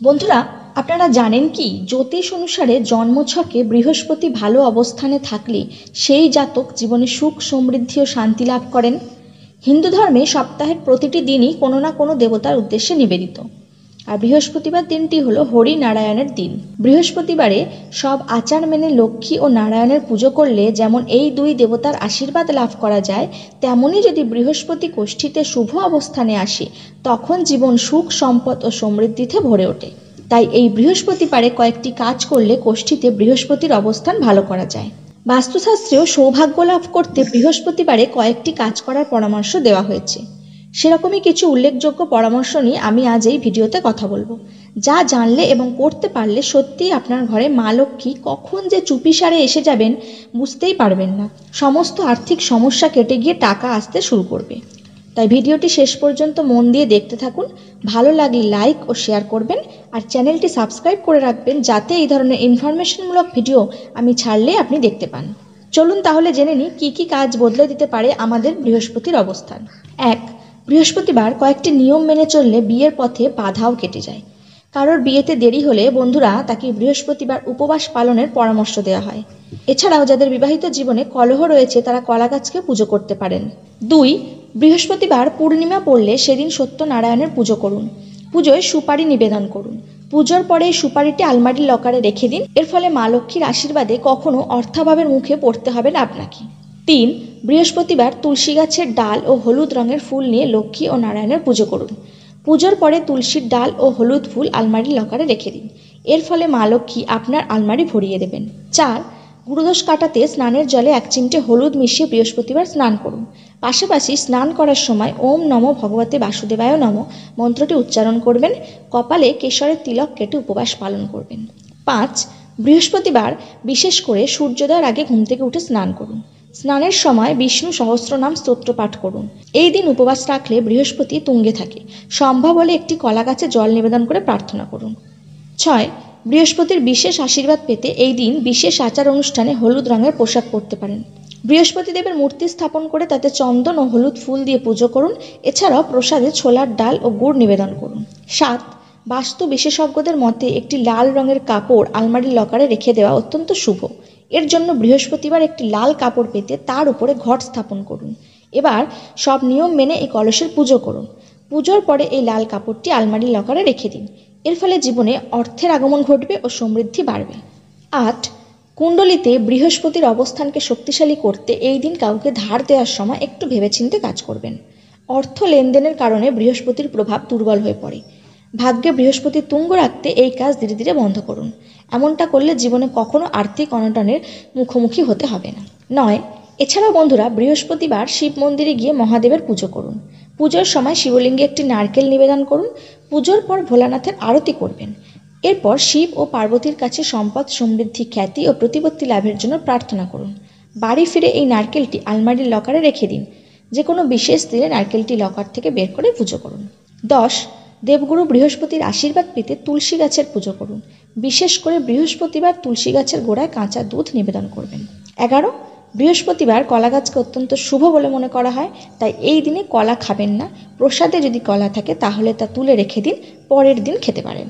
বন্ধুরা, আপনারা জানেন কি জ্যোতিষ অনুসারে জন্মছকে বৃহস্পতি ভালো অবস্থানে থাকলে সেই জাতক জীবনে সুখ সমৃদ্ধি ও শান্তি লাভ করেন। হিন্দু ধর্মে সপ্তাহের প্রতিটি দিনই কোনো না কোনো দেবতার উদ্দেশ্যে নিবেদিত, আর বৃহস্পতিবার দিনটি হলো হরি নারায়ণের দিন। বৃহস্পতিবারে সব আচার মেনে লক্ষ্মী ও নারায়ণের পুজো করলে যেমন এই দুই দেবতার আশীর্বাদ লাভ করা যায়, তেমনই যদি বৃহস্পতি কোষ্ঠীতে শুভ অবস্থানে আসে তখন জীবন সুখ সম্পদ ও সমৃদ্ধিতে ভরে ওঠে। তাই এই বৃহস্পতিবারে কয়েকটি কাজ করলে কোষ্ঠীতে বৃহস্পতির অবস্থান ভালো করা যায়। বাস্তুশাস্ত্রেও সৌভাগ্য লাভ করতে বৃহস্পতিবারে কয়েকটি কাজ করার পরামর্শ দেওয়া হয়েছে। সেরকমই কিছু উল্লেখযোগ্য পরামর্শ নিয়ে আমি আজ এই ভিডিওতে কথা বলবো, যা জানলে এবং করতে পারলে সত্যিই আপনার ঘরে মা লক্ষ্মী কখন যে চুপিসারে এসে যাবেন বুঝতেই পারবেন না। সমস্ত আর্থিক সমস্যা কেটে গিয়ে টাকা আসতে শুরু করবে। তাই ভিডিওটি শেষ পর্যন্ত মন দিয়ে দেখতে থাকুন। ভালো লাগলে লাইক ও শেয়ার করবেন, আর চ্যানেলটি সাবস্ক্রাইব করে রাখবেন যাতে এই ধরনের ইনফরমেশনমূলক ভিডিও আমি ছাড়লে আপনি দেখতে পান। চলুন তাহলে জেনে নিই কী কী কাজ বদলে দিতে পারে আমাদের বৃহস্পতির অবস্থান। 1. বৃহস্পতিবার কয়েকটি নিয়ম মেনে চললে বিয়ের পথে বাধাও কেটে যায়। কারোর বিয়েতে দেরি হলে বন্ধুরা তাকে বৃহস্পতিবার উপবাস পালনের পরামর্শ দেওয়া হয়। এছাড়াও যাদের বিবাহিত জীবনে কলহ রয়েছে তারা কলা গাছকে পুজো করতে পারেন। 2. বৃহস্পতিবার পূর্ণিমা পড়লে সেদিন সত্যনারায়ণের পুজো করুন। পুজোয় সুপারি নিবেদন করুন। পুজোর পরে এই সুপারিটি আলমারির লকারে রেখে দিন। এর ফলে মা লক্ষ্মীর আশীর্বাদে কখনো অর্থাভাবের মুখে পড়তে হবে না আপনাকে। 3. বৃহস্পতিবার তুলসী গাছের ডাল ও হলুদ রঙের ফুল নিয়ে লক্ষ্মী ও নারায়ণের পুজো করুন। পুজোর পরে তুলসীর ডাল ও হলুদ ফুল আলমারির লকারে রেখে দিন। এর ফলে মা লক্ষ্মী আপনার আলমারি ভরিয়ে দেবেন। 4. গুরুদোষ কাটাতে স্নানের জলে 1 চিমটে হলুদ মিশিয়ে বৃহস্পতিবার স্নান করুন। পাশাপাশি স্নান করার সময় ওম নমো ভগবতে বাসুদেবায় নমঃ মন্ত্রটি উচ্চারণ করবেন। কপালে কেশরের তিলক কেটে উপবাস পালন করবেন। 5. বৃহস্পতিবার বিশেষ করে সূর্যোদয়ের আগে ঘুম থেকে উঠে স্নান করুন। স্নানের সময় বিষ্ণু সহস্রনাম স্তোত্র পাঠ করুন। এই দিন উপবাস রাখলে বৃহস্পতি তুঙ্গে থাকে। সম্ভব হলে একটি কলা গাছে জল নিবেদন করে প্রার্থনা করুন। 6. বৃহস্পতির বিশেষ আশীর্বাদ পেতে এই দিন বিশেষ আচার অনুষ্ঠানে হলুদ রঙের পোশাক পরতে পারেন। বৃহস্পতি দেবের মূর্তি স্থাপন করে তাতে চন্দন ও হলুদ ফুল দিয়ে পুজো করুন। এছাড়াও প্রসাদে ছোলার ডাল ও গুড় নিবেদন করুন। 7. বাস্তু বিশেষজ্ঞদের মতে একটি লাল রঙের কাপড় আলমারির লকারে রেখে দেওয়া অত্যন্ত শুভ। এর জন্য বৃহস্পতিবার একটি লাল কাপড় পেতে তার উপরে ঘট স্থাপন করুন। এবার সব নিয়ম মেনে এই কলসের পুজো করুন। পুজোর পরে এই লাল কাপড়টি আলমারির লকারে রেখে দিন। এর ফলে জীবনে অর্থের আগমন ঘটবে ও সমৃদ্ধি বাড়বে। 8. কুণ্ডলিতে বৃহস্পতির অবস্থানকে শক্তিশালী করতে এই দিন কাউকে ধার দেওয়ার সময় একটু ভেবেচিন্তে কাজ করবেন। অর্থ লেনদেনের কারণে বৃহস্পতির প্রভাব দুর্বল হয়ে পড়ে। ভাগ্যে বৃহস্পতি তুঙ্গ রাখতে এই কাজ ধীরে ধীরে বন্ধ করুন। এমনটা করলে জীবনে কখনো আর্থিক অনটনের মুখোমুখি হতে হবে না। 9. এছাড়াও বন্ধুরা বৃহস্পতিবার শিব মন্দিরে গিয়ে মহাদেবের পুজো করুন। পুজোর সময় শিবলিঙ্গে একটি নারকেল নিবেদন করুন। পুজোর পর ভোলানাথের আরতি করবেন। এরপর শিব ও পার্বতীর কাছে সম্পদ সমৃদ্ধি খ্যাতি ও প্রতিপত্তি লাভের জন্য প্রার্থনা করুন। বাড়ি ফিরে এই নারকেলটি আলমারির লকারে রেখে দিন। যে কোনো বিশেষ দিনে নারকেলটি লকার থেকে বের করে পুজো করুন। 10. দেবগুরু বৃহস্পতির আশীর্বাদ পেতে তুলসী গাছের পুজো করুন। বিশেষ করে বৃহস্পতিবার তুলসী গাছের গোড়ায় কাঁচা দুধ নিবেদন করবেন। 11. বৃহস্পতিবার কলা গাছকে অত্যন্ত শুভ বলে মনে করা হয়, তাই এই দিনে কলা খাবেন না। প্রসাদে যদি কলা থাকে তাহলে তা তুলে রেখে দিন, পরের দিন খেতে পারেন।